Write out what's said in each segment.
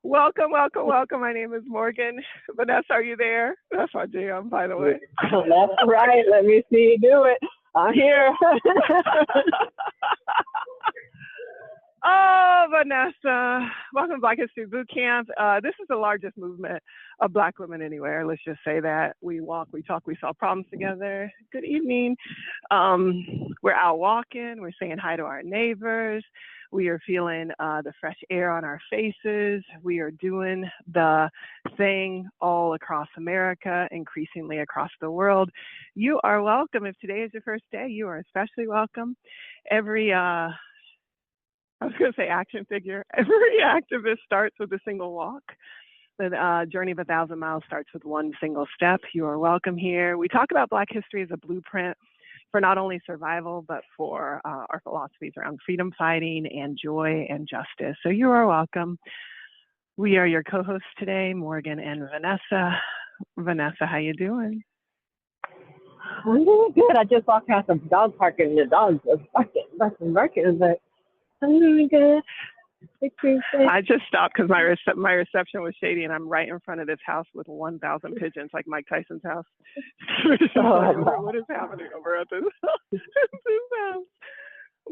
Welcome, welcome, welcome. My name is Morgan. Vanessa, are you there? That's my jam, by the way. That's right. Let me see you do it. I'm here. Oh, Vanessa. Welcome to Black History Bootcamp. This is the largest movement of Black women anywhere. Let's just say that. We walk, we talk, we solve problems together. Good evening. We're out walking. We're saying hi to our neighbors. We are feeling the fresh air on our faces. We are doing the thing all across America, increasingly across the world. You are welcome. If today is your first day, you are especially welcome. I was going to say action figure. Every activist starts with a single walk. The journey of 1,000 miles starts with one single step. You are welcome here. We talk about Black history as a blueprint for not only survival, but for our philosophies around freedom fighting and joy and justice. So you are welcome. We are your co-hosts today, Morgan and Vanessa. Vanessa, how you doing? I'm doing good. I just walked past a dog park and the dogs are barking, but I'm doing good. I just stopped because my reception was shady, and I'm right in front of this house with 1,000 pigeons, like Mike Tyson's house. What is happening over at this house?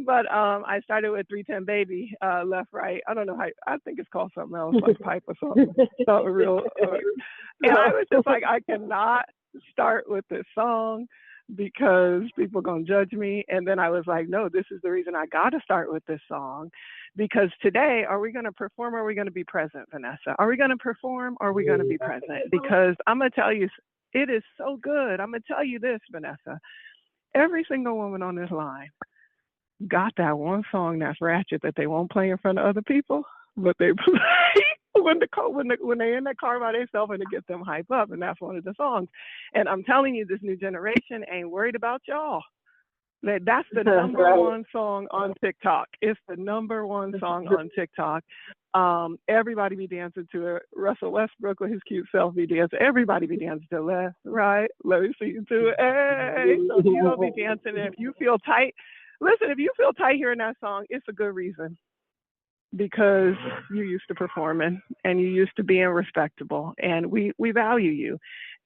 But I started with 310 baby, left, right. I don't know how. I think it's called something else, like pipe or something. Something real. And I was just like, I cannot start with this song because people are going to judge me. And then I was like, no, this is the reason I got to start with this song. Because today, are we going to perform or are we going to be present, Vanessa? Are we going to perform or are we going to be present? Because I'm going to tell you, it is so good. I'm going to tell you this, Vanessa. Every single woman on this line got that one song that's ratchet that they won't play in front of other people, but they play when they're in the car by themselves and to get them hype up. And that's one of the songs. And I'm telling you, this new generation ain't worried about y'all. That's the number one song on TikTok. It's the number one song on TikTok. Everybody be dancing to it. Russell Westbrook with his cute self be dancing. Everybody be dancing to left, right. Let me see you do it. Hey, so you don't be dancing. If you feel tight, listen. If you feel tight hearing that song, it's a good reason. Because you're used to performing and you're used to being respectable, and we value you.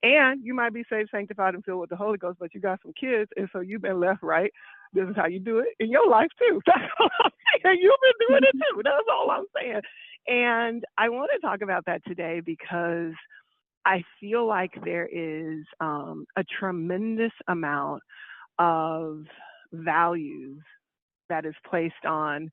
And you might be saved, sanctified, and filled with the Holy Ghost, but you got some kids, and so you've been left, right. This is how you do it in your life too. That's all I'm saying. You've been doing it too. That's all I'm saying. And I want to talk about that today because I feel like there is a tremendous amount of values that is placed on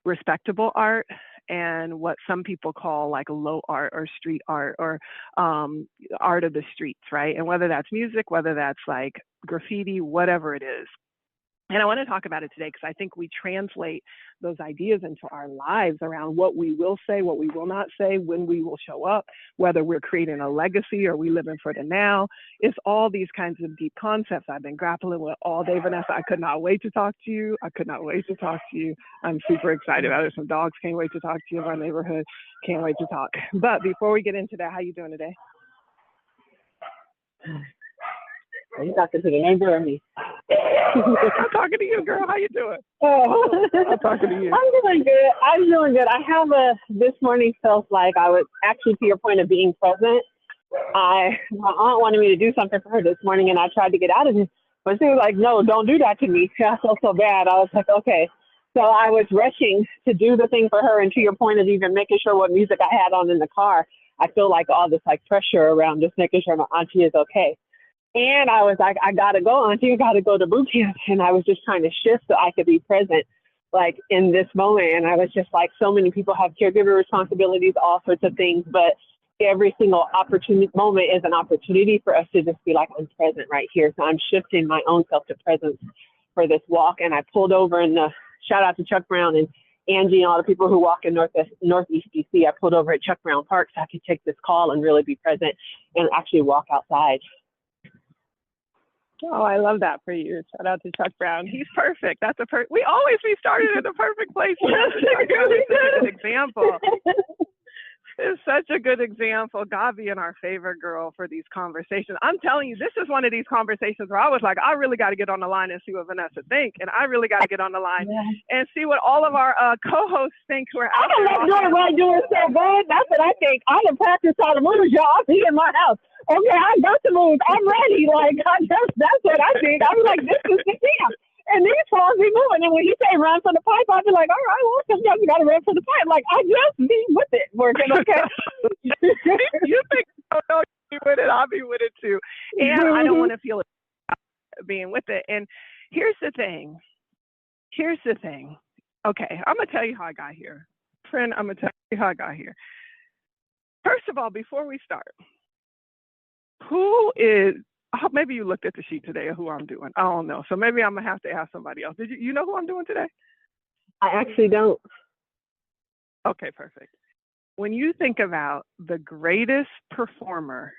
respectable art and what some people call like low art or street art or art of the streets, right? And whether that's music, whether that's like graffiti, whatever it is. And I want to talk about it today because I think we translate those ideas into our lives around what we will say, what we will not say, when we will show up, whether we're creating a legacy or we living for the now. It's all these kinds of deep concepts I've been grappling with all day, Vanessa. I could not wait to talk to you. I'm super excited about it. Some dogs can't wait to talk to you in our neighborhood. Can't wait to talk. But before we get into that, how you doing today? Are you talking to the neighbor or me? I'm talking to you, girl. How you doing? Oh, I'm talking to you. I'm doing good. I have this morning felt like I was actually, to your point of being present. My aunt wanted me to do something for her this morning, and I tried to get out of it, but she was like, no, don't do that to me. I felt so bad. I was like, okay. So I was rushing to do the thing for her, and to your point of even making sure what music I had on in the car, I feel like all this like pressure around just making sure my auntie is okay. And I was like, I got to go, auntie, I got to go to boot camp. And I was just trying to shift so I could be present, like in this moment. And I was just like, so many people have caregiver responsibilities, all sorts of things. But every single opportunity moment is an opportunity for us to just be like, I'm present right here. So I'm shifting my own self to presence for this walk. And I pulled over and shout out to Chuck Brown and Angie and all the people who walk in Northeast DC. I pulled over at Chuck Brown Park so I could take this call and really be present and actually walk outside. Oh, I love that for you. Shout out to Chuck Brown. He's perfect. That's we always be started at the perfect place. It's a good example. is such a good example. God being our favorite girl for these conversations. I'm telling you, this is one of these conversations where I was like, I really got to get on the line and see what Vanessa thinks. And I really got to get on the line and see what all of our co-hosts think who are out there. I'm not doing what I'm doing so good. That's what I think. I done practiced how to move, y'all. I'll be in my house. Okay, I got to move. I'm ready. Like, that's what I think. I'm like, this is the camp. And these phones be moving. And when you say run for the pipe, I'll be like, all right, well, sometimes you got to run for the pipe. Like, I just be with it working, okay? You think, oh, no, you be with it. I'll be with it too. And I don't want to feel it being with it. And here's the thing. Okay, I'm going to tell you how I got here. Friend, I'm going to tell you how I got here. First of all, before we start, maybe you looked at the sheet today of who I'm doing. I don't know. So maybe I'm going to have to ask somebody else. Did you know who I'm doing today? I actually don't. Okay, perfect. When you think about the greatest performer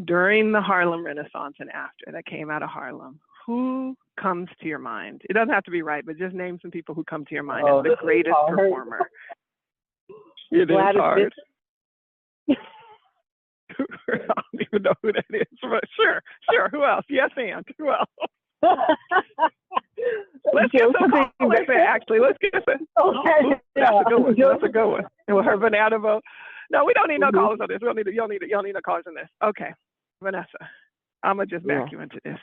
during the Harlem Renaissance and after that came out of Harlem, who comes to your mind? It doesn't have to be right, but just name some people who come to your mind as the greatest performer. It is hard. I don't even know who that is, but sure. Who else? Yes, and who else? Let's get some callers in, actually. Let's get some. Okay. That's a good one. That's a good one. And with her banana vote. No, we don't need no callers on this. You don't need no callers on this. Okay. Vanessa, I'm going to just back you into this.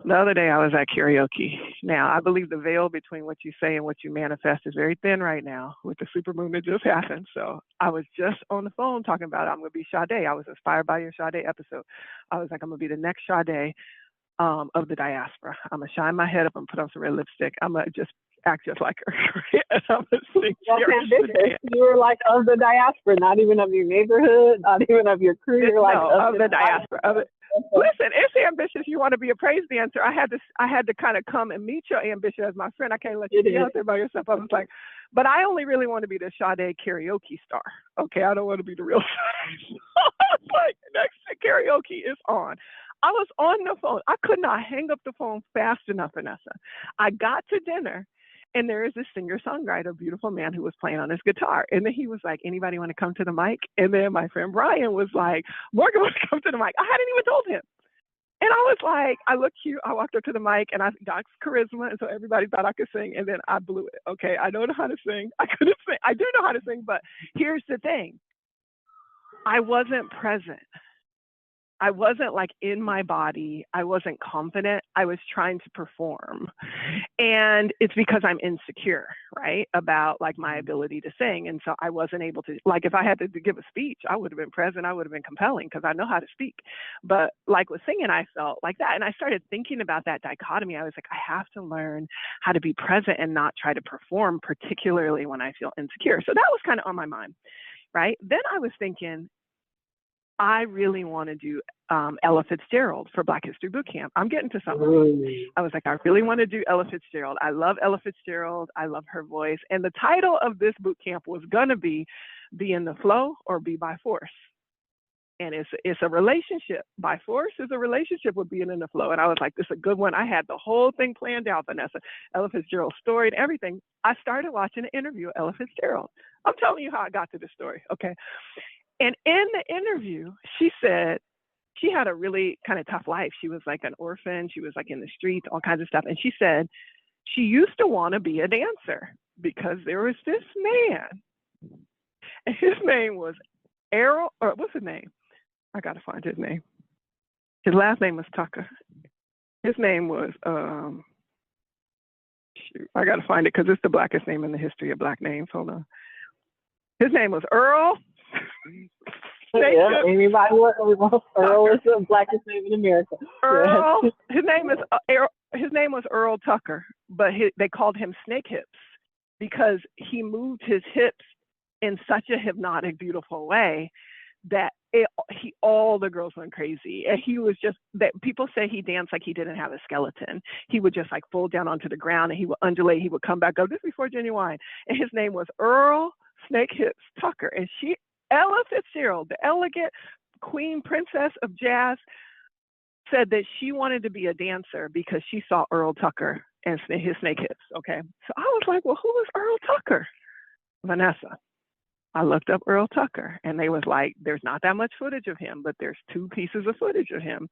The other day I was at karaoke. Now, I believe the veil between what you say and what you manifest is very thin right now with the supermoon that just happened. So I was just on the phone talking about I'm going to be Sade. I was inspired by your Sade episode. I was like, I'm going to be the next Sade of the diaspora. I'm going to shine my head up and put on some red lipstick. I'm going to just act just like her. And I'm going to sing. You were like of the diaspora, not even of your neighborhood, not even of your crew. You're like of the diaspora. Listen, it's ambitious. You want to be a praise dancer. I had to kind of come and meet your ambition as my friend. I can't let you be out there by yourself. I was like, but I only really want to be the Sade karaoke star. Okay, I don't want to be the real Sade. Like, next karaoke is on. I was on the phone. I could not hang up the phone fast enough, Vanessa. I got to dinner. And there is this singer-songwriter, beautiful man who was playing on his guitar. And then he was like, anybody want to come to the mic? And then my friend Brian was like, Morgan wants to come to the mic. I hadn't even told him. And I was like, I looked cute. I walked up to the mic and I got charisma. And so everybody thought I could sing. And then I blew it. Okay, I don't know how to sing. I couldn't sing. I do know how to sing. But here's the thing. I wasn't present. I wasn't like in my body. I wasn't confident. I was trying to perform. And it's because I'm insecure, right? About like my ability to sing. And so I wasn't able to, like if I had to give a speech, I would have been present. I would have been compelling because I know how to speak. But like with singing, I felt like that. And I started thinking about that dichotomy. I was like, I have to learn how to be present and not try to perform, particularly when I feel insecure. So that was kind of on my mind, right? Then I was thinking, I really want to do Ella Fitzgerald for Black History Bootcamp. I'm getting to something. I was like, I really want to do Ella Fitzgerald. I love Ella Fitzgerald. I love her voice. And the title of this bootcamp was going to be in the Flow or Be by Force. And it's a relationship. By force is a relationship with being in the flow. And I was like, this is a good one. I had the whole thing planned out, Vanessa. Ella Fitzgerald's story and everything. I started watching an interview of Ella Fitzgerald. I'm telling you how I got to this story, okay? And in the interview, she said she had a really kind of tough life. She was like an orphan. She was like in the streets, all kinds of stuff. And she said she used to want to be a dancer because there was this man. And his name was Errol, or what's his name? I got to find his name. His last name was Tucker. His name was, I got to find it because it's the blackest name in the history of Black names. Hold on. His name was Earl. Yeah, anybody was Earl is the blackest name in America. Earl, his name was Earl Tucker, but they called him Snake Hips because he moved his hips in such a hypnotic, beautiful way that all the girls went crazy. And he was just that people say he danced like he didn't have a skeleton. He would just like fold down onto the ground and he would undulate. He would come back up. This is before Genuine. And his name was Earl Snake Hips Tucker. And Ella Fitzgerald, the elegant queen princess of jazz, said that she wanted to be a dancer because she saw Earl Tucker and his snake hips. Okay. So I was like, well, who is Earl Tucker? Vanessa. I looked up Earl Tucker, and they was like, there's not that much footage of him, but there's 2 pieces of footage of him.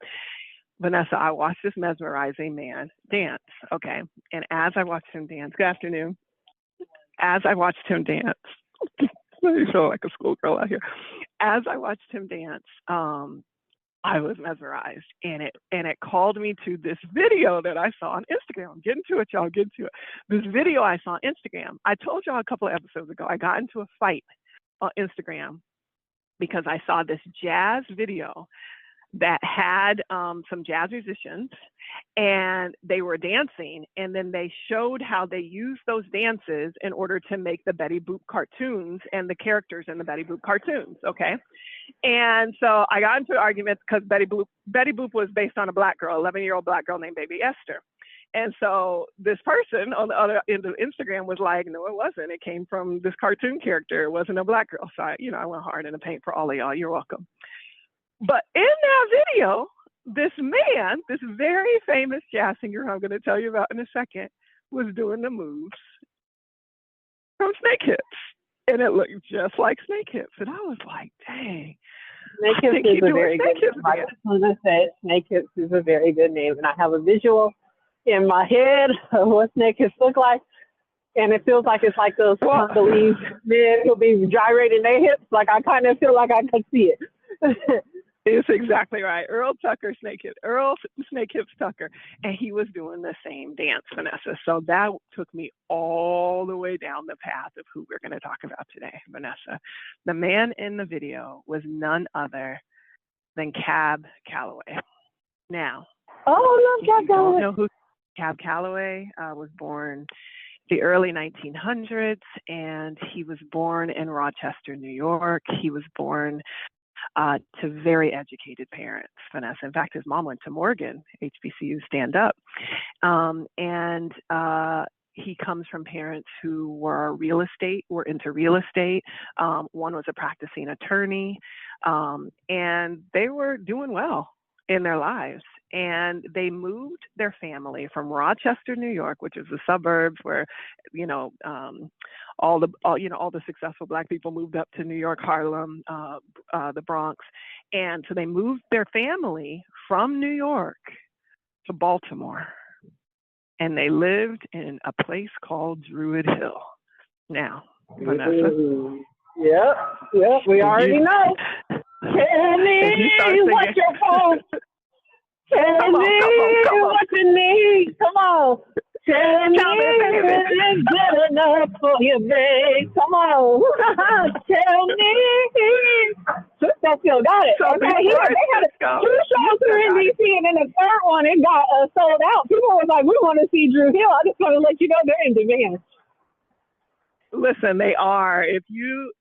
Vanessa, I watched this mesmerizing man dance, okay? And as I watched him dance, good afternoon, as I watched him dance, I feel like a schoolgirl out here. As I watched him dance, I was mesmerized, and it called me to this video that I saw on Instagram. Get into it, y'all, get into it. This video I saw on Instagram. I told y'all a couple of episodes ago, I got into a fight on Instagram because I saw this jazz video that had some jazz musicians, and they were dancing, and then they showed how they used those dances in order to make the Betty Boop cartoons and the characters in the Betty Boop cartoons, okay? And so I got into an argument because Betty Boop was based on a Black girl, 11-year-old Black girl named Baby Esther. And so this person on the other end of Instagram was like, no, it wasn't. It came from this cartoon character. It wasn't a Black girl. So I went hard in the paint for all of y'all. You're welcome. But in that video, this man, this very famous jazz singer, who I'm going to tell you about in a second, was doing the moves from Snake Hips. And it looked just like Snake Hips. And I was like, dang. Snake Hips is a very good name. I just want to say Snake Hips is a very good name. And I have a visual in my head of what Snake Hips look like. And it feels like it's like those Congolese men who'll be gyrating their hips. Like I kind of feel like I could see it. It's exactly right. Earl Snake Hips Tucker. And he was doing the same dance, Vanessa. So that took me all the way down the path of who we're going to talk about today, Vanessa. The man in the video was none other than Cab Calloway. Now, I love Cab Calloway. Don't know who Cab Calloway was born the early 1900s, and he was born in Rochester, New York. He was born to very educated parents, Vanessa. In fact, his mom went to Morgan, HBCU stand up. And he comes from parents who were into real estate. One was a practicing attorney, and they were doing well in their lives. And they moved their family from Rochester, New York, which is the suburbs where, all the successful Black people moved up to New York, Harlem, the Bronx. And so they moved their family from New York to Baltimore. And they lived in a place called Druid Hill. Now, Vanessa. Yep, we already know. Tell me what's your phone. Tell me what you need. Come on. Tell me it's good enough for you, babe. Come on. Tell me. That still got it. So okay, they had 2 shows here in D.C. and then the third one, it got sold out. People were like, we want to see Drew Hill. I just want to let you know they're in demand. Listen, they are. If you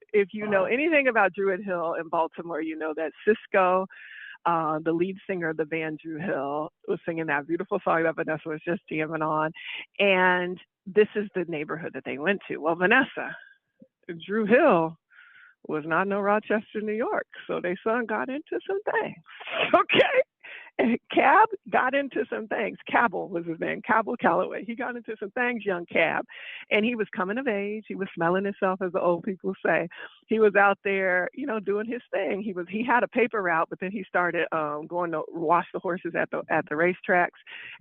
know anything about Druid Hill in Baltimore, you know that Cisco, the lead singer of the band Drew Hill, was singing that beautiful song that Vanessa was just jamming on. And this is the neighborhood that they went to. Well, Vanessa, Drew Hill was not no Rochester, New York. So they son got into some things. Okay. And Cab got into some things. Cabell was his name, Cab Calloway. He got into some things, young Cab. And he was coming of age. He was smelling himself, as the old people say. He was out there, doing his thing. He had a paper route, but then he started going to wash the horses at the racetracks.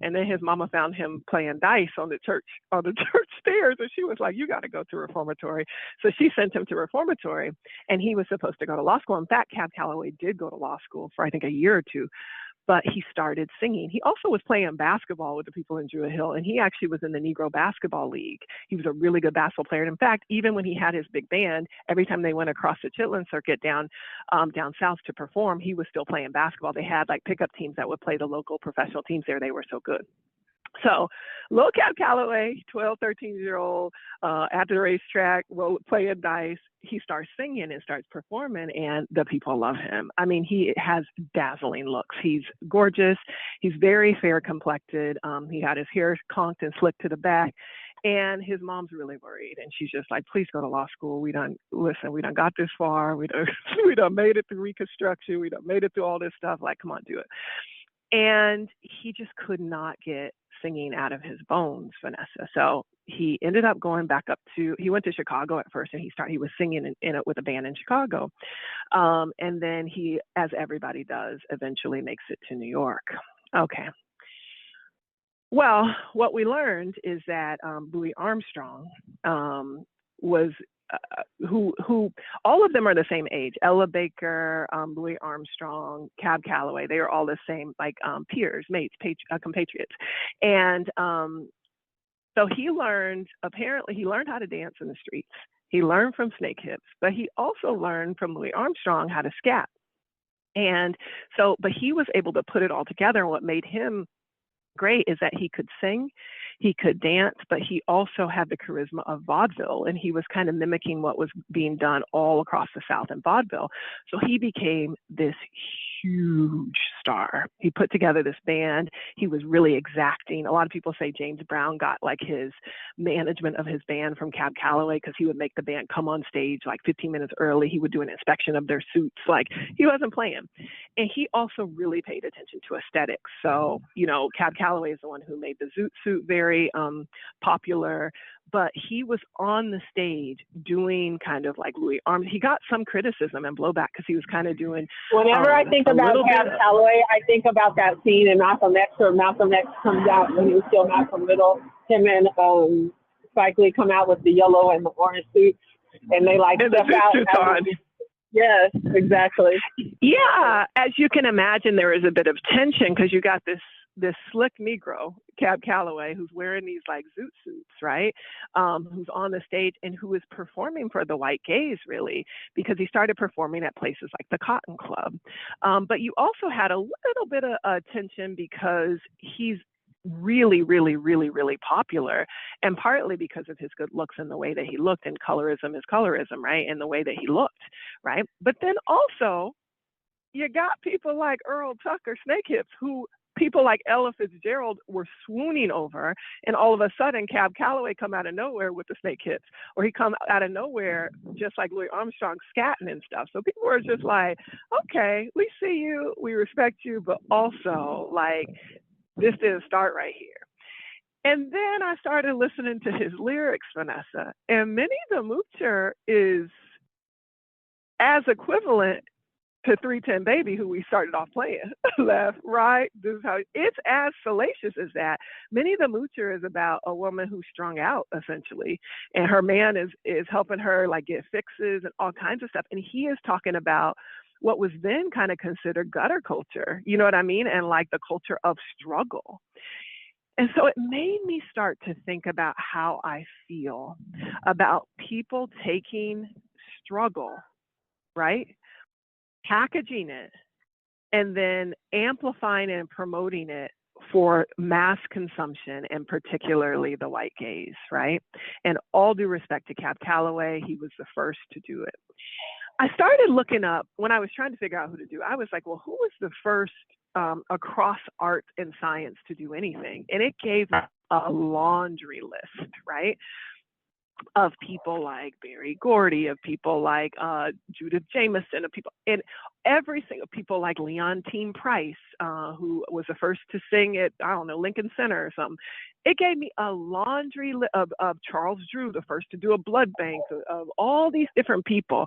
And then his mama found him playing dice on the church stairs. And she was like, you got to go to reformatory. So she sent him to reformatory, and he was supposed to go to law school. In fact, Cab Calloway did go to law school for, I think, a year or two. But he started singing. He also was playing basketball with the people in Druid Hill, and he actually was in the Negro Basketball League. He was a really good basketball player. And in fact, even when he had his big band, every time they went across the Chitlin circuit down south to perform, he was still playing basketball. They had like pickup teams that would play the local professional teams there. They were so good. So little Cab Calloway, 12, 13-year-old, at the racetrack, playing dice, he starts singing and starts performing, and the people love him. I mean, he has dazzling looks. He's gorgeous. He's very fair complected. He had his hair conked and slicked to the back. And his mom's really worried, and she's just like, please go to law school. We done got this far. We done made it through Reconstruction. We done made it through all this stuff. Like, come on, do it. And he just could not get singing out of his bones, Vanessa. So he ended up going back he went to Chicago at first, and he was singing in it with a band in Chicago. And then he, as everybody does, eventually makes it to New York. Okay. Well, what we learned is that Louis Armstrong was who all of them are the same age. Ella Baker, Louis Armstrong, Cab Calloway. They are all the same, like peers, mates, compatriots. And so he learned how to dance in the streets. He learned from Snake Hips, but he also learned from Louis Armstrong how to scat. And so, but he was able to put it all together. And what made him great is that he could sing, he could dance, but he also had the charisma of vaudeville, and he was kind of mimicking what was being done all across the South in vaudeville. So he became this huge star. He put together this band. He was really exacting. A lot of people say James Brown got like his management of his band from Cab Calloway, because he would make the band come on stage like 15 minutes early. He would do an inspection of their suits. Like, he wasn't playing. And he also really paid attention to aesthetics. So, Cab Calloway is the one who made the zoot suit very popular, but he was on the stage doing kind of like Louis Armstrong. He got some criticism and blowback because he was kind of doing. Whenever I think about Cab Calloway, I think about that scene in Malcolm X, where Malcolm X comes out when he was still Malcolm Little. Him and Spike Lee come out with the yellow and the orange suits, and they like step out. Yes, exactly. Yeah, as you can imagine, there is a bit of tension because you got this slick Negro, Cab Calloway, who's wearing these like zoot suits, right? Who's on the stage and who is performing for the white gays, really, because he started performing at places like the Cotton Club. But you also had a little bit of tension because he's really, really, really, really popular, and partly because of his good looks and the way that he looked, and colorism is colorism, right? And the way that he looked, right? But then also, you got people like Earl Tucker, Snake Hips, who people like Ella Fitzgerald were swooning over, and all of a sudden Cab Calloway come out of nowhere with the Snake Hips, or he come out of nowhere just like Louis Armstrong scatting and stuff. So people were just like, okay, we see you, we respect you, but also like, this didn't start right here. And then I started listening to his lyrics, Vanessa, and Minnie the Moocher is as equivalent to 310 Baby, who we started off playing. Left, right, this is how it's as salacious as that. Minnie the Moocher is about a woman who's strung out, essentially, and her man is helping her like get fixes and all kinds of stuff. And he is talking about what was then kind of considered gutter culture, you know what I mean? And like the culture of struggle. And so it made me start to think about how I feel about people taking struggle, right? Packaging it and then amplifying and promoting it for mass consumption, and particularly the white gays, right? And all due respect to Cab Calloway, he was the first to do it. I started looking up when I was trying to figure out who to do. I was like, well, who was the first across art and science to do anything? And it gave a laundry list, right? Of people like Berry Gordy, of people like Judith Jamison, of people, and every single people like Leontine Price, who was the first to sing at, I don't know, Lincoln Center or something. It gave me a laundry list of Charles Drew, the first to do a blood bank, of all these different people,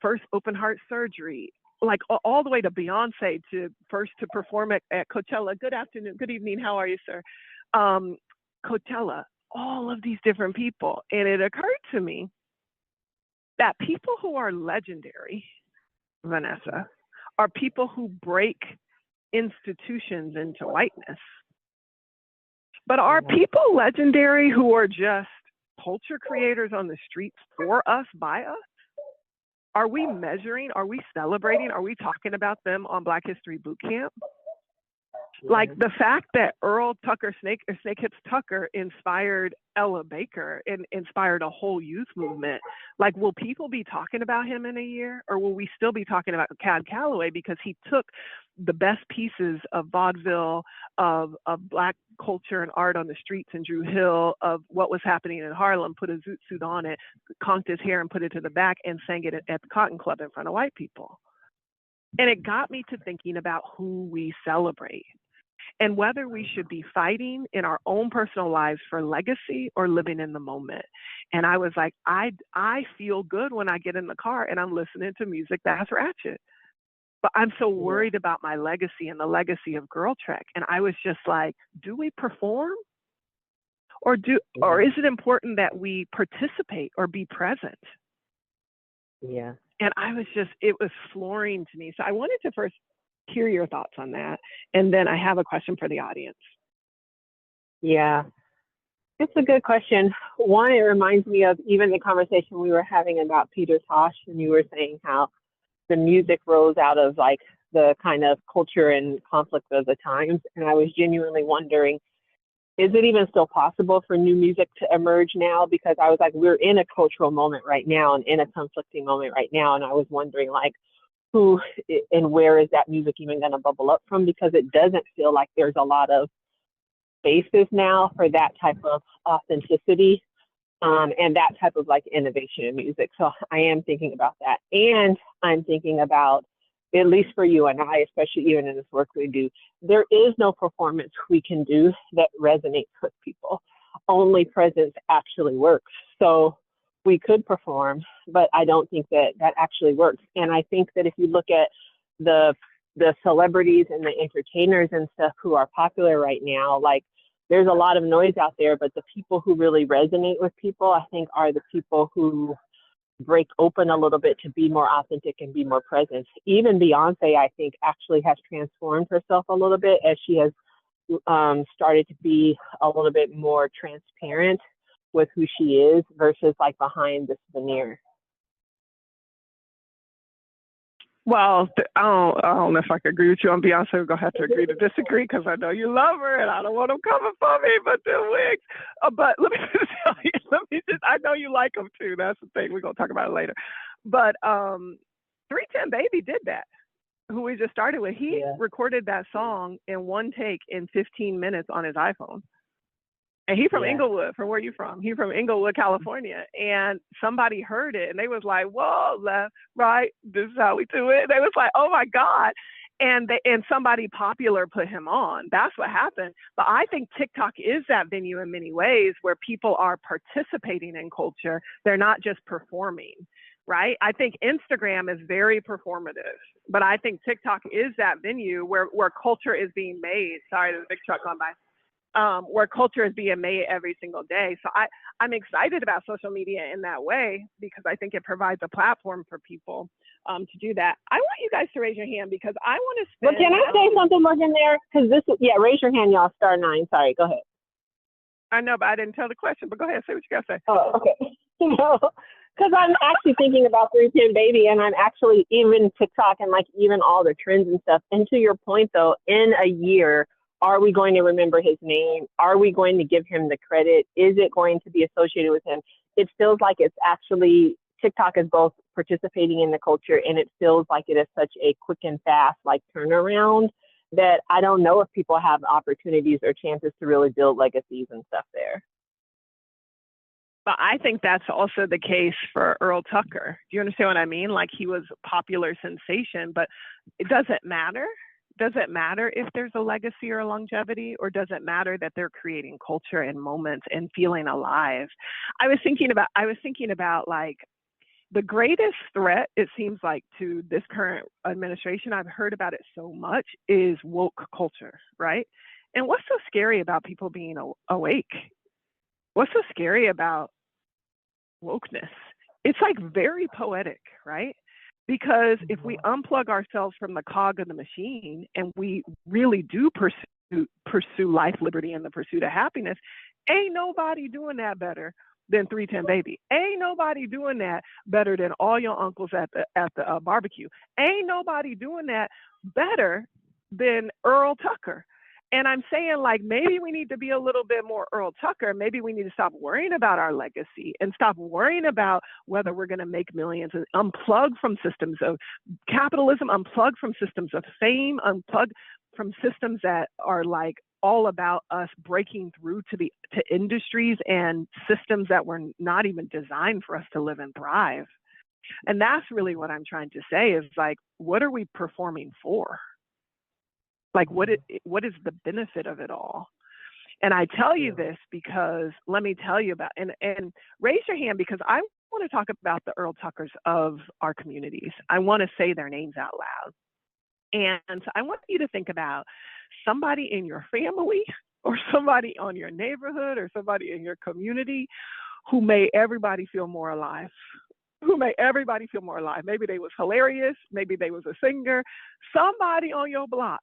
first open heart surgery, like all the way to Beyonce, to first to perform at Coachella. Good afternoon, good evening, how are you, sir? Coachella. All of these different people. And it occurred to me that people who are legendary, Vanessa, are people who break institutions into whiteness. But are people legendary who are just culture creators on the streets for us, by us? Are we measuring? Are we celebrating? Are we talking about them on Black History Bootcamp? Like the fact that Earl Tucker, Snake Hips Tucker, inspired Ella Baker and inspired a whole youth movement. Like, will people be talking about him in a year, or will we still be talking about Cab Calloway because he took the best pieces of vaudeville, of Black culture and art on the streets in Drew Hill, of what was happening in Harlem, put a zoot suit on it, conked his hair and put it to the back, and sang it at the Cotton Club in front of white people? And it got me to thinking about who we celebrate and whether we should be fighting in our own personal lives for legacy or living in the moment. And I was like, I feel good when I get in the car and I'm listening to music that's ratchet. But I'm so worried about my legacy and the legacy of Girl Trek. And I was just like, do we perform? Or is it important that we participate or be present? Yeah. And it was flooring to me. So I wanted to first hear your thoughts on that. And then I have a question for the audience. Yeah, it's a good question. One, it reminds me of even the conversation we were having about Peter Tosh, and you were saying how the music rose out of like the kind of culture and conflict of the times. And I was genuinely wondering, is it even still possible for new music to emerge now? Because I was like, we're in a cultural moment right now and in a conflicting moment right now. And I was wondering like, who and where is that music even going to bubble up from? Because it doesn't feel like there's a lot of spaces now for that type of authenticity and that type of like innovation in music. So I am thinking about that. And I'm thinking about, at least for you and I, especially even in this work we do, there is no performance we can do that resonates with people. Only presence actually works. So we could perform, but I don't think that that actually works. And I think that if you look at the celebrities and the entertainers and stuff who are popular right now, like there's a lot of noise out there, but the people who really resonate with people, I think, are the people who break open a little bit to be more authentic and be more present. Even Beyonce, I think, actually has transformed herself a little bit as she has started to be a little bit more transparent with who she is versus like behind this veneer. Well, I don't know if I can agree with you on Beyonce. We're going to have to agree to disagree because I know you love her and I don't want them coming for me, but the wigs. But let me just tell you, I know you like them too. That's the thing. We're going to talk about it later. But 310 Baby did that, who we just started with. He recorded that song in one take in 15 minutes on his iPhone. And he's from Inglewood. From where you from? He's from Inglewood, California. And somebody heard it and they was like, whoa, left, right, this is how we do it. They was like, oh my God. And somebody popular put him on. That's what happened. But I think TikTok is that venue in many ways where people are participating in culture. They're not just performing, right? I think Instagram is very performative, but I think TikTok is that venue where culture is being made. Sorry, there's a big truck going by. Where culture is being made every single day. So I'm excited about social media in that way because I think it provides a platform for people to do that. I want you guys to raise your hand because I want to spend... Well, can I say something more in there? Because raise your hand, y'all, *9. Sorry, go ahead. I know, but I didn't tell the question, but go ahead, say what you got to say. Oh, okay. Because I'm actually thinking about 310 Baby and I'm actually even TikTok and like even all the trends and stuff. And to your point though, in a year, are we going to remember his name? Are we going to give him the credit? Is it going to be associated with him? It feels like it's actually, TikTok is both participating in the culture and it feels like it is such a quick and fast like turnaround that I don't know if people have opportunities or chances to really build legacies and stuff there. But I think that's also the case for Earl Tucker. Do you understand what I mean? Like he was a popular sensation, but it doesn't matter. Does it matter if there's a legacy or a longevity, or does it matter that they're creating culture and moments and feeling alive? I was thinking about like the greatest threat, it seems like, to this current administration, I've heard about it so much, is woke culture, right? And what's so scary about people being awake? What's so scary about wokeness? It's like very poetic, right? Because if we unplug ourselves from the cog of the machine and we really do pursue life, liberty, and the pursuit of happiness, ain't nobody doing that better than 310 Baby. Ain't nobody doing that better than all your uncles at the barbecue. Ain't nobody doing that better than Earl Tucker. And I'm saying, like, maybe we need to be a little bit more Earl Tucker. Maybe we need to stop worrying about our legacy and stop worrying about whether we're going to make millions, and unplug from systems of capitalism, unplug from systems of fame, unplug from systems that are like all about us breaking through to industries and systems that were not even designed for us to live and thrive. And that's really what I'm trying to say is like, what are we performing for? Like, what is the benefit of it all? And I tell you this because let me tell you about, and raise your hand because I want to talk about the Earl Tuckers of our communities. I want to say their names out loud. And so I want you to think about somebody in your family or somebody on your neighborhood or somebody in your community who made everybody feel more alive. Maybe they was hilarious. Maybe they was a singer. Somebody on your block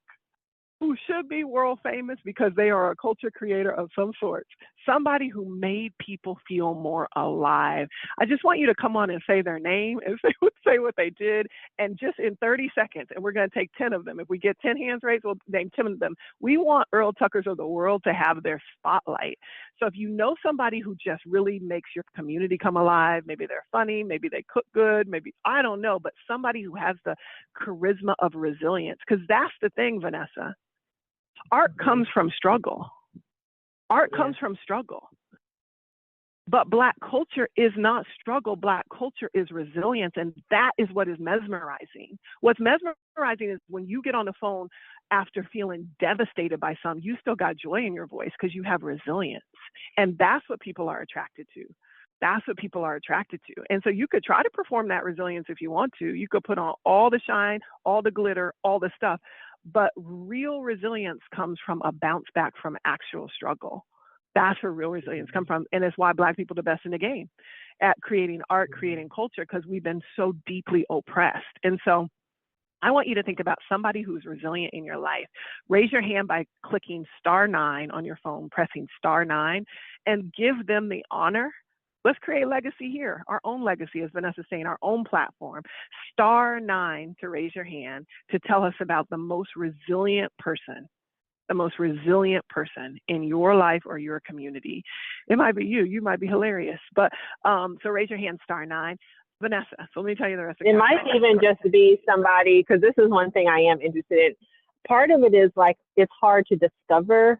who should be world famous because they are a culture creator of some sort. Somebody who made people feel more alive. I just want you to come on and say their name and say what they did, and just in 30 seconds, and we're going to take 10 of them. If we get 10 hands raised, we'll name 10 of them. We want Earl Tuckers of the world to have their spotlight. So if you know somebody who just really makes your community come alive, maybe they're funny, maybe they cook good, maybe, I don't know, but somebody who has the charisma of resilience, because that's the thing, Vanessa. Art comes from struggle. Comes from struggle. But Black culture is not struggle. Black culture is resilience. And that is what is mesmerizing. What's mesmerizing is when you get on the phone after feeling devastated by something, you still got joy in your voice because you have resilience. And that's what people are attracted to. And so you could try to perform that resilience if you want to. You could put on all the shine, all the glitter, all the stuff. But real resilience comes from a bounce back from actual struggle. That's where real resilience comes from. And it's why Black people are the best in the game at creating art, creating culture, because we've been so deeply oppressed. And so I want you to think about somebody who's resilient in your life. Raise your hand by clicking *9 on your phone, pressing *9, and give them the honor. Let's create legacy here, our own legacy, as Vanessa's saying, our own platform. *9 to raise your hand to tell us about the most resilient person in your life or your community. It might be you might be hilarious, but so raise your hand, *9. Vanessa, so let me tell you the rest of it. It might even just be somebody, because this is one thing I am interested in. Part of it is like, it's hard to discover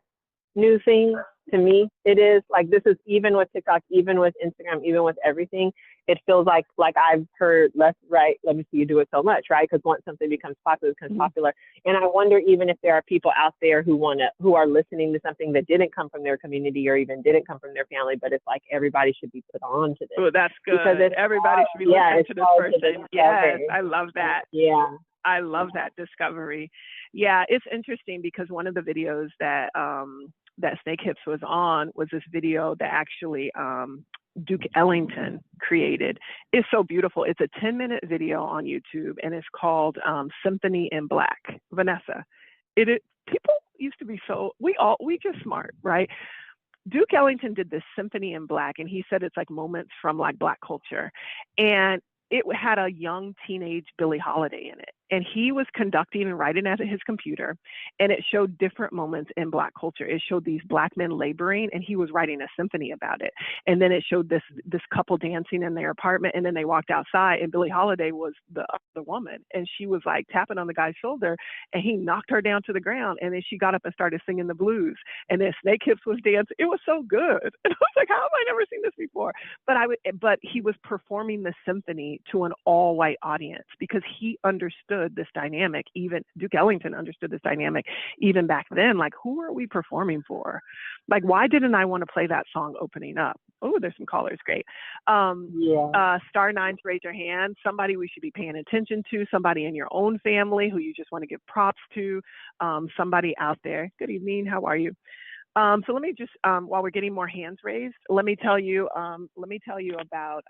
new things. To me, it is like, this is even with TikTok, even with Instagram, even with everything, it feels like I've heard left, right, let me see you do it so much, right? Because once something becomes popular, it becomes popular. And I wonder even if there are people out there who are listening to something that didn't come from their community or even didn't come from their family, but it's like everybody should be put on to this. Oh, that's good. Because everybody should be listening to this person. Yes, I love that. Yeah. I love that discovery. Yeah, it's interesting because one of the videos that Snake Hips was on was this video that actually Duke Ellington created. It's so beautiful. It's a 10-minute video on YouTube, and it's called Symphony in Black. Vanessa, people used to be we just smart, right? Duke Ellington did this Symphony in Black, and he said it's like moments from like Black culture. And it had a young teenage Billie Holiday in it. And he was conducting and writing at his computer, and it showed different moments in Black culture. It showed these Black men laboring, and he was writing a symphony about it. And then it showed this couple dancing in their apartment, and then they walked outside, and Billie Holiday was the woman, and she was like tapping on the guy's shoulder, and he knocked her down to the ground, and then she got up and started singing the blues, and then Snake Hips was dancing. It was so good. And I was like, how have I never seen this before? But he was performing the symphony to an all-white audience because he understood this dynamic. Even Duke Ellington understood this dynamic even back then. Like, who are we performing for? Like, why didn't I want to play that song opening up? Oh, there's some callers. Great. *9 to raise your hand. Somebody we should be paying attention to. Somebody in your own family who you just want to give props to. Somebody out there. Good evening. How are you? So let me just, while we're getting more hands raised, let me tell you about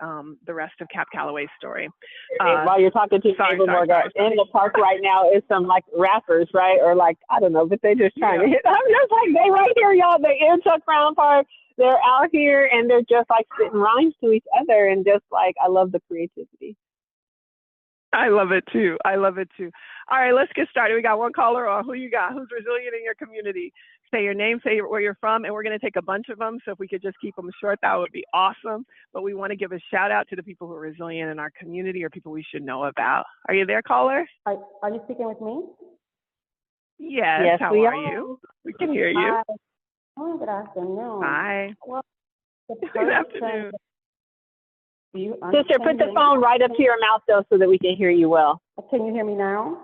the rest of Cab Calloway's story. While you're talking to David Morgan, in the park right now is some like rappers, right? Or like, I don't know, but they're just trying to hit. I'm just like, they right here, y'all. They're in Chuck Brown Park. They're out here and they're just like spitting rhymes to each other, and just like, I love the creativity. I love it too. All right, let's get started. We got one caller on. Who you got? Who's resilient in your community? Say your name, say where you're from, and we're going to take a bunch of them. So if we could just keep them short, that would be awesome. But we want to give a shout out to the people who are resilient in our community or people we should know about. Are you there, caller? Are you speaking with me? Yes. How are you? We can hear you. Hi. Oh, good afternoon. Hi. Well, Good afternoon. Sister, put the phone right up to your mouth, though, so that we can hear you well. Can you hear me now?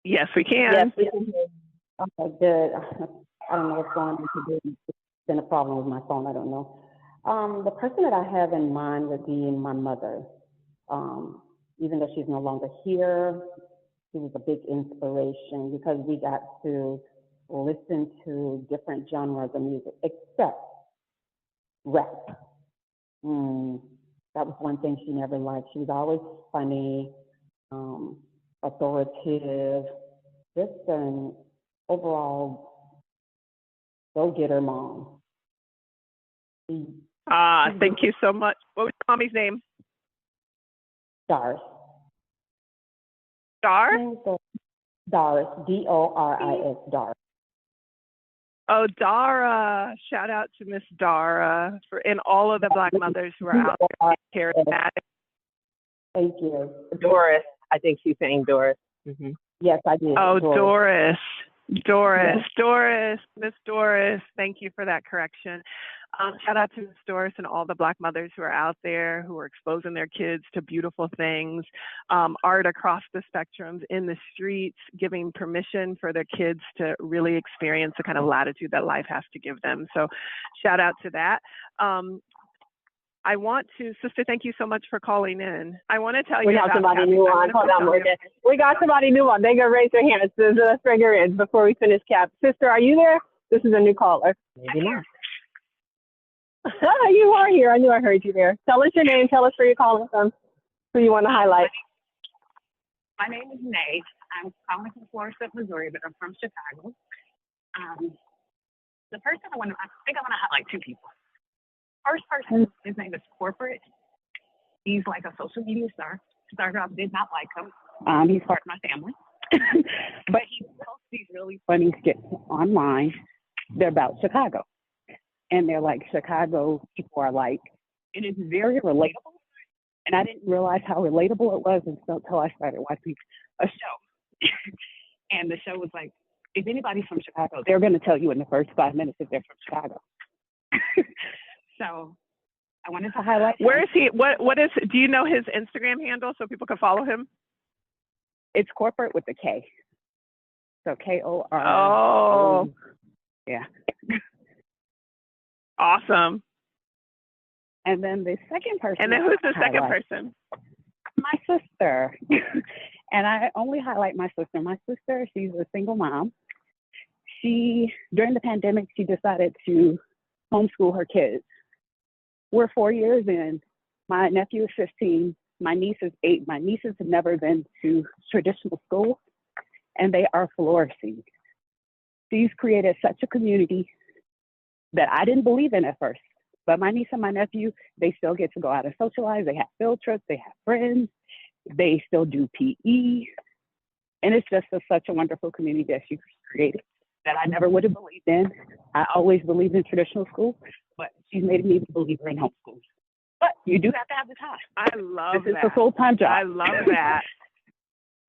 Yes, we can. Yes, we can hear you. Okay, good. I don't know what's going on today. It's been a problem with my phone. I don't know. The person that I have in mind would be my mother. Even though she's no longer here, she was a big inspiration because we got to listen to different genres of music, except rap. That was one thing she never liked. She was always funny, authoritative, just an overall go-getter mom. Thank you so much. What was your mommy's name? Doris. Star? Doris, D-O-R-I-S, Doris. Oh, Dara. Shout out to Miss Dara and all of the Black mothers who are out there charismatic. Thank you. Doris. I think she's saying Doris. Mm-hmm. Yes, I did. Oh, Doris. Doris, Miss Doris. Thank you for that correction. Shout out to Miss Doris and all the Black mothers who are out there who are exposing their kids to beautiful things, art across the spectrums, in the streets, giving permission for their kids to really experience the kind of latitude that life has to give them. So shout out to that. I want to, Sister, thank you so much for calling in. I want to tell you about somebody new on. Hold on, Morgan. We got somebody new on. They're going to raise their hands. So let's bring her in before we finish, Cap. Sister, are you there? This is a new caller. Maybe not. You are here. I knew I heard you there. Tell us your name. Tell us where you're calling from. Who you want to highlight. My name is Nay. I'm calling from Florissant, Missouri, but I'm from Chicago. The person I think I want to highlight two people. First person, his name is Corporate. He's like a social media star. Started off, did not like him. He's part of my family. But he posts these really funny skits online. They're about Chicago. And they're like, Chicago people are like, and it's very relatable. And I didn't realize how relatable it was until I started watching a show. And the show was like, if anybody's from Chicago, they're going to tell you in the first 5 minutes if they're from Chicago. So I wanted to highlight. Where is he? What is? Do you know his Instagram handle so people can follow him? It's Corporate with a K. So K-O-R. Oh. Yeah. Awesome. And then the second person. And then who's the second person? My sister. And I only highlight my sister. My sister, she's a single mom. During the pandemic, she decided to homeschool her kids. We're 4 years in. My nephew is 15. My niece is 8. My nieces have never been to traditional school, and they are flourishing. She's created such a community that I didn't believe in at first. But my niece and my nephew, they still get to go out and socialize. They have field trips. They have friends. They still do PE. And it's just such a wonderful community that she created that I never would have believed in. I always believed in traditional school, but she's made me a believer in homeschool. But you do have to have the time. I love that. It's a full-time job. I love that.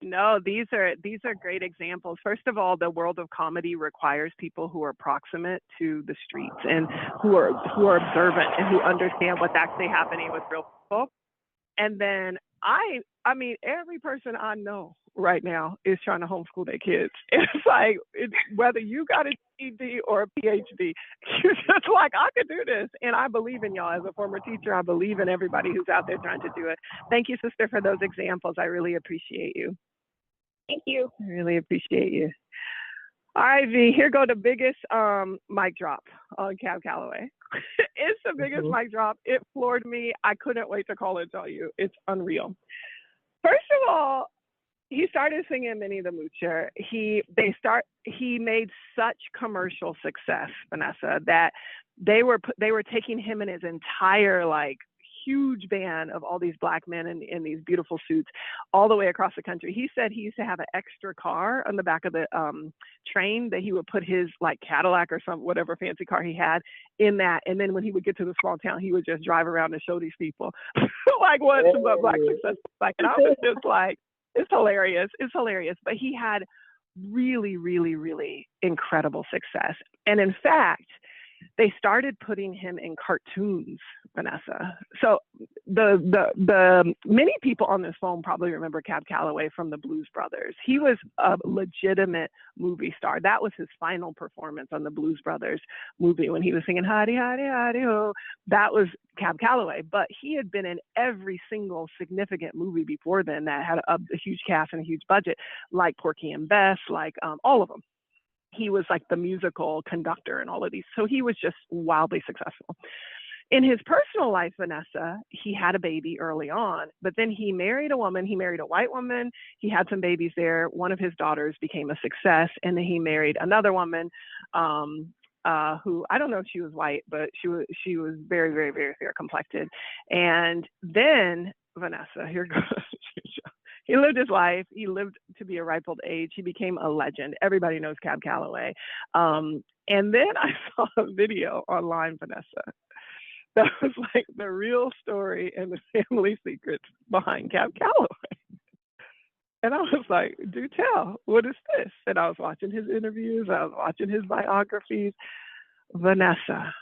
No, these are great examples. First of all, the world of comedy requires people who are proximate to the streets and who are observant and who understand what's actually happening with real people. And then I mean, every person I know right now is trying to homeschool their kids. It's like, whether you got a GED or a PhD, you're just like, I could do this. And I believe in y'all. As a former teacher, I believe in everybody who's out there trying to do it. Thank you, sister, for those examples. I really appreciate you. Thank you. I really appreciate you. All right, V, here go the biggest mic drop on Cab Calloway. It's the biggest mic drop. It floored me. I couldn't wait to call and tell you. It's unreal. First of all, he started singing Minnie the Moocher. He made such commercial success, Vanessa, that they were taking him and his entire huge band of all these black men in these beautiful suits all the way across the country. He said he used to have an extra car on the back of the train that he would put his Cadillac or whatever fancy car he had in that. And then when he would get to the small town, he would just drive around and show these people what black success was like. And I was just like, it's hilarious. It's hilarious. But he had really, really, really incredible success. And in fact, they started putting him in cartoons Vanessa. So the many people on this phone probably remember Cab Calloway from the Blues Brothers. He was a legitimate movie star. That was his final performance on the Blues Brothers movie when he was singing "Hidey, Hidey, Hidey Ho." That was Cab Calloway. But he had been in every single significant movie before then that had a huge cast and a huge budget, like Porky and Bess, like all of them. He was like the musical conductor in all of these. So he was just wildly successful. In his personal life, Vanessa, he had a baby early on, but then he married a woman. He married a white woman. He had some babies there. One of his daughters became a success, and then he married another woman who, I don't know if she was white, but she was very, very, very fair complected. And then Vanessa, here goes. He lived his life. He lived to be a ripe old age. He became a legend. Everybody knows Cab Calloway. And then I saw a video online, Vanessa, that was like the real story and the family secrets behind Cab Calloway. And I was like, do tell, what is this? And I was watching his interviews. I was watching his biographies. Vanessa.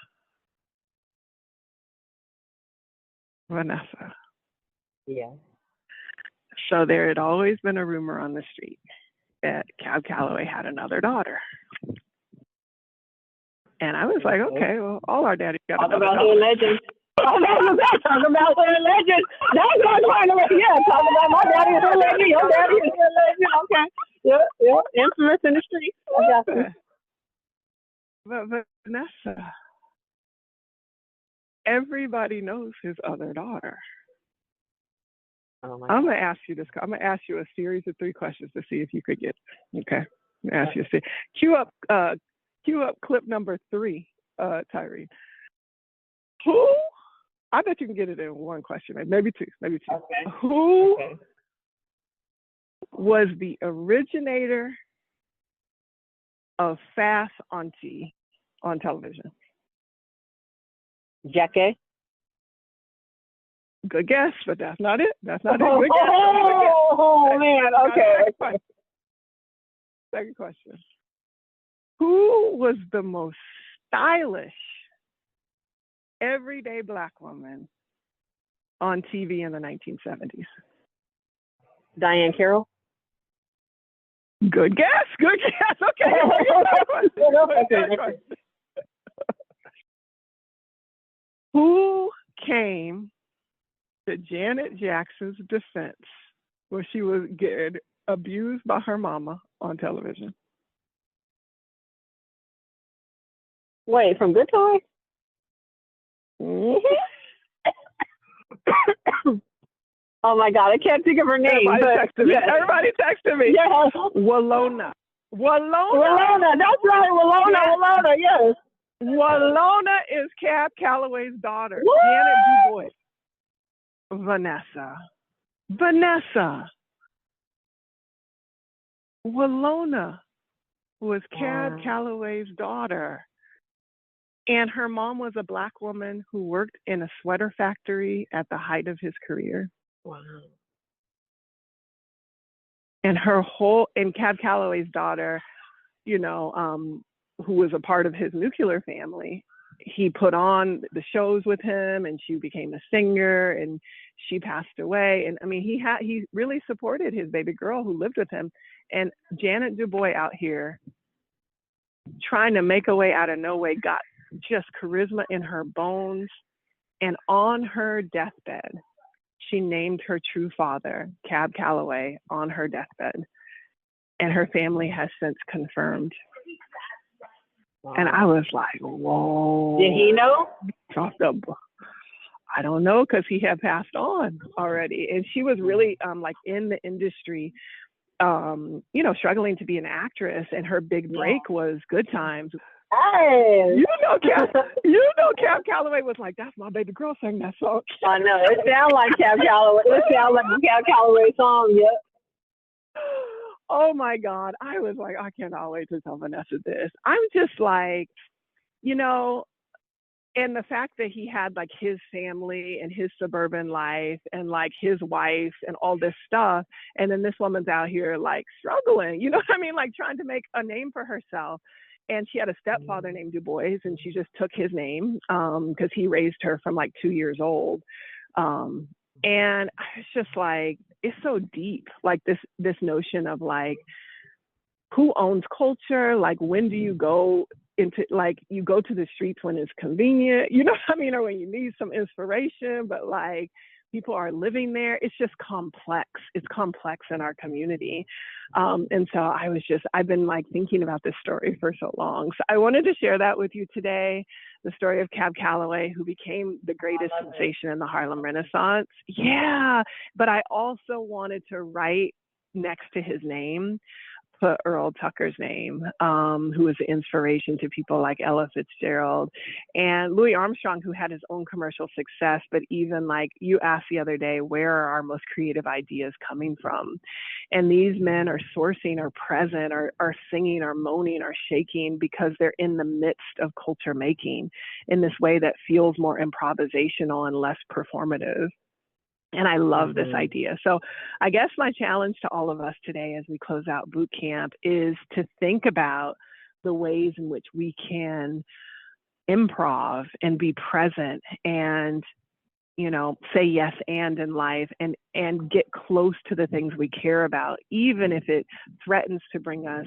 Yeah. So there had always been a rumor on the street that Cab Calloway had another daughter. And I was like, okay, well, all our daddies got another daughter. Talk about legends. Talk about their legends. That's what I'm talking about. Yeah, talk about my daddy is a legend. Your daddy is a legend. Okay. Yep. Infamous in the street. I got you. But Vanessa, everybody knows his other daughter. Oh, I'm gonna ask you this. I'm gonna ask you a series of 3 questions to see if you could get it. Okay. I'm gonna ask you a cue up clip number 3, Tyree. Who? I bet you can get it in 1 question, maybe 2. Okay. Who was the originator of Fast Auntie on television? Jackie? Good guess, but that's not it. That's not it. Good guess. Oh, man. Okay. Second question. Who was the most stylish everyday Black woman on TV in the 1970s? Diane Carroll? Good guess. Okay. Who came to Janet Jackson's defense when she was getting abused by her mama on television? Wait, from Good Times? Mm-hmm. Oh my God, I can't think of her name. Everybody texted me. Yes. Walona. That's right. Walona, yes. Walona is Cab Calloway's daughter. What? Janet DuBois. Vanessa. Walona was Cab Calloway's daughter. And her mom was a Black woman who worked in a sweater factory at the height of his career. Wow. And Cab Calloway's daughter, who was a part of his nuclear family, he put on the shows with him, and she became a singer, and she passed away. And I mean, he really supported his baby girl who lived with him. And Janet DuBois out here trying to make a way out of no way, got just charisma in her bones. And on her deathbed, she named her true father, Cab Calloway, on her deathbed. And her family has since confirmed. Wow. And I was like, whoa. Did he know? I don't know, because he had passed on already. And she was really in the industry, struggling to be an actress. And her big break was Good Times. Hey. Cab Calloway was like, that's my baby girl sang that song. I know. It sounds like Cab Calloway. It sounds like a Cab Calloway song, yep. Oh my God. I was like, I cannot wait to tell Vanessa this. I'm just like, and the fact that he had like his family and his suburban life and like his wife and all this stuff. And then this woman's out here like struggling, you know what I mean? Like trying to make a name for herself. and she had a stepfather named Du Bois, and she just took his name because he raised her from like 2 years old. And it's just like, it's so deep, like this notion of like, who owns culture? Like, when do you go into, like, you go to the streets when it's convenient, you know what I mean? Or when you need some inspiration, but like, people are living there. It's just complex. It's complex in our community. And so I've been like thinking about this story for so long. So I wanted to share that with you today, the story of Cab Calloway, who became the greatest sensation in the Harlem Renaissance. Yeah, but I also wanted to write next to his name, put Earl Tucker's name, who was an inspiration to people like Ella Fitzgerald and Louis Armstrong, who had his own commercial success. But even like you asked the other day, where are our most creative ideas coming from? And these men are sourcing, are present, are singing, are moaning, are shaking because they're in the midst of culture making in this way that feels more improvisational and less performative. And I love this idea. So I guess my challenge to all of us today as we close out boot camp is to think about the ways in which we can improv and be present and, you know, say yes and in life and get close to the things we care about, even if it threatens to bring us,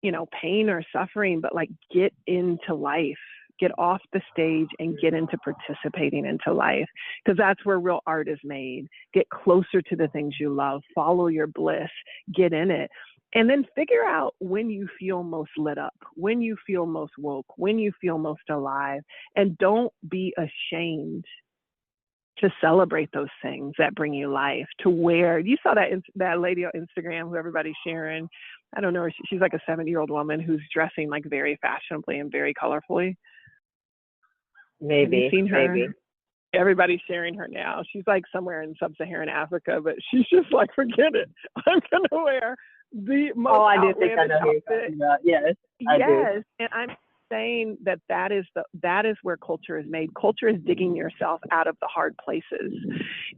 you know, pain or suffering, but like get into life. Get off the stage and get into participating into life, because that's where real art is made. Get closer to the things you love, follow your bliss, get in it, and then figure out when you feel most lit up, when you feel most woke, when you feel most alive, and don't be ashamed to celebrate those things that bring you life. To where you saw that lady on Instagram who everybody's sharing. I don't know, she's like a 70-year-old woman who's dressing like very fashionably and very colorfully. Maybe. Have you seen her? Maybe. Everybody's sharing her now. She's like somewhere in sub-Saharan Africa, but she's just like, forget it. I'm gonna wear the most outlandish outfit. Yes, I do. And I'm saying that is where culture is made. Culture is digging yourself out of the hard places,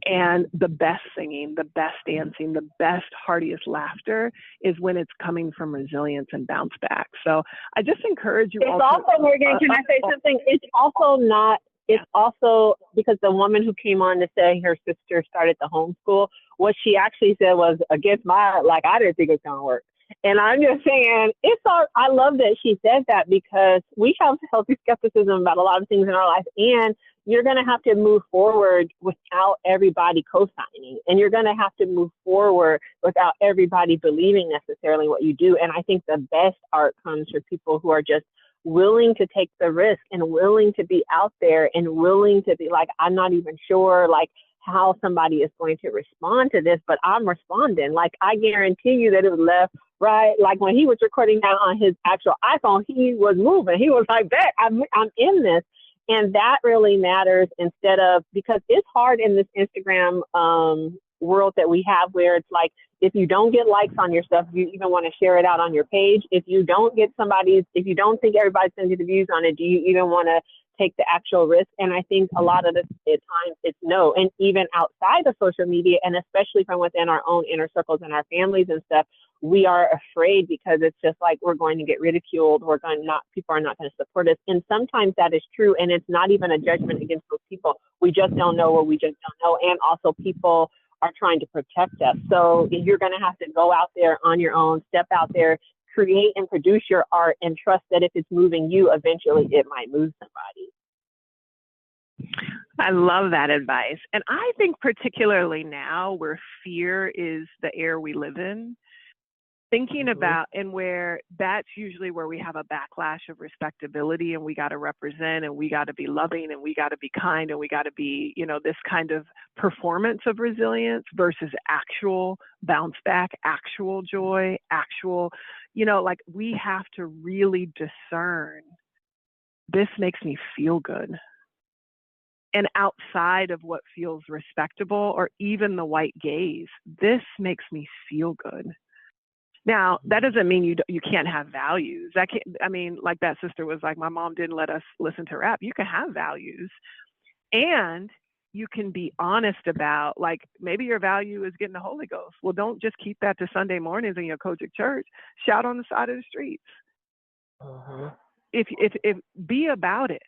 and the best singing, the best dancing, the best heartiest laughter is when it's coming from resilience and bounce back. So I just encourage you. It's also, Morgan, can I say something? It's also because the woman who came on to say her sister started the homeschool, what she actually said was against I didn't think it was going to work. And I'm just saying, I love that she said that, because we have healthy skepticism about a lot of things in our life, and you're going to have to move forward without everybody co-signing, and you're going to have to move forward without everybody believing necessarily what you do. And I think the best art comes from people who are just willing to take the risk and willing to be out there and willing to be like, I'm not even sure how somebody is going to respond to this, but I'm responding. Like, I guarantee you that it was left, right? Like when he was recording that on his actual iPhone, he was moving. He was like, that I'm in this. And that really matters, because it's hard in this Instagram world that we have, where it's like, if you don't get likes on your stuff, you even want to share it out on your page. If you don't think everybody's going to get the views on it, do you even want to take the actual risk? And I think a lot of the times it's no. And even outside of social media, and especially from within our own inner circles and our families and stuff, we are afraid because it's just like, we're going to get ridiculed. People are not going to support us. And sometimes that is true. And it's not even a judgment against those people. We just don't know what we just don't know. And also people are trying to protect us. So you're going to have to go out there on your own, step out there, create and produce your art, and trust that if it's moving you, eventually it might move somebody. I love that advice. And I think particularly now, where fear is the air we live in, thinking about, and where that's usually where we have a backlash of respectability, and we got to represent, and we got to be loving, and we got to be kind, and we got to be, this kind of performance of resilience versus actual bounce back, actual joy, actual, we have to really discern, this makes me feel good. And outside of what feels respectable or even the white gaze, this makes me feel good. Now, that doesn't mean you can't have values. Like that sister was like, my mom didn't let us listen to rap. You can have values, and you can be honest about, like, maybe your value is getting the Holy Ghost. Well, don't just keep that to Sunday mornings in your Kojic church. Shout on the side of the streets. If be about it.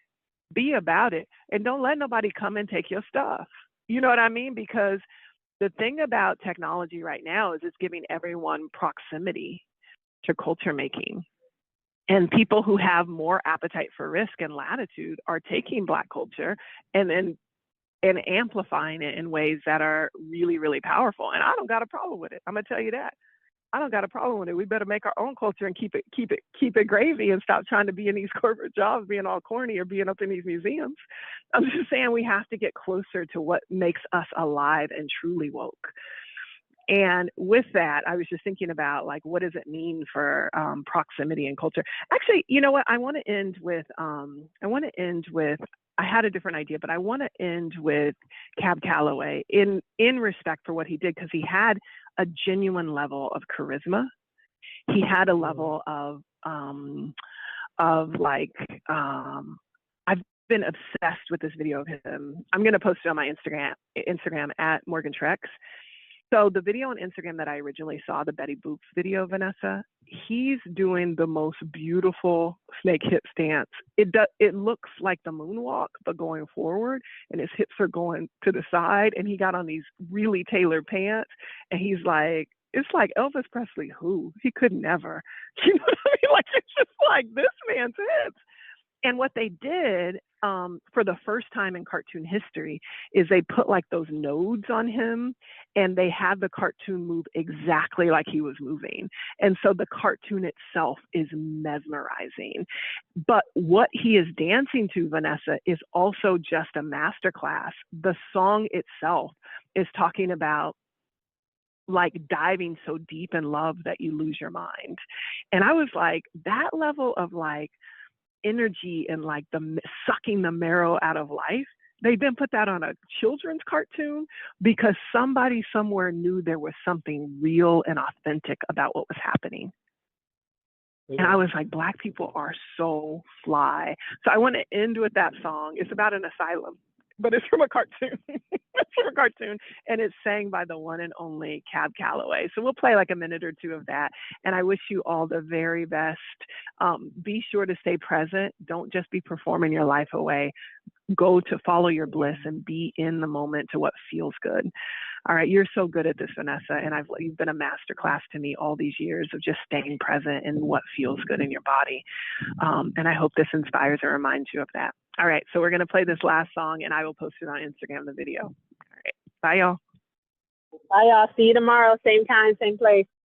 Be about it. And don't let nobody come and take your stuff. You know what I mean? Because the thing about technology right now is it's giving everyone proximity to culture making. And people who have more appetite for risk and latitude are taking Black culture and amplifying it in ways that are really, really powerful. And I don't got a problem with it. I'm gonna tell you that. I don't got a problem with it. We better make our own culture and keep it gravy and stop trying to be in these corporate jobs, being all corny or being up in these museums. I'm just saying we have to get closer to what makes us alive and truly woke. And with that, I was just thinking about like, what does it mean for proximity and culture? Actually, you know what? I want to end with, I had a different idea, but I want to end with Cab Calloway in respect for what he did, because he had a genuine level of charisma. He had a level of like, I've been obsessed with this video of him. I'm going to post it on my Instagram at Morgan Trex. So the video on Instagram that I originally saw, the Betty Boop video, Vanessa, he's doing the most beautiful snake hip stance. It looks like the moonwalk, but going forward, and his hips are going to the side, and he got on these really tailored pants, and he's like, it's like Elvis Presley, who? He could never. You know what I mean? Like, it's just like this man's hips. And what they did for the first time in cartoon history is they put like those nodes on him, and they had the cartoon move exactly like he was moving. And so the cartoon itself is mesmerizing. But what he is dancing to, Vanessa, is also just a masterclass. The song itself is talking about like diving so deep in love that you lose your mind. And I was like, that level of like energy and like the sucking the marrow out of life, they then put that on a children's cartoon because somebody somewhere knew there was something real and authentic about what was happening. And I was like, Black people are so fly. So I want to end with that song. It's about an asylum, but it's from a cartoon. It's from a cartoon, and it's sang by the one and only Cab Calloway. So we'll play like a minute or two of that. And I wish you all the very best. Be sure to stay present. Don't just be performing your life away. Go to follow your bliss and be in the moment to what feels good. All right, you're so good at this, Vanessa, and you've been a master class to me all these years of just staying present in what feels good in your body. And I hope this inspires or reminds you of that. All right, so we're going to play this last song, and I will post it on Instagram, the video. All right, bye, y'all. Bye, y'all. See you tomorrow, same time, same place.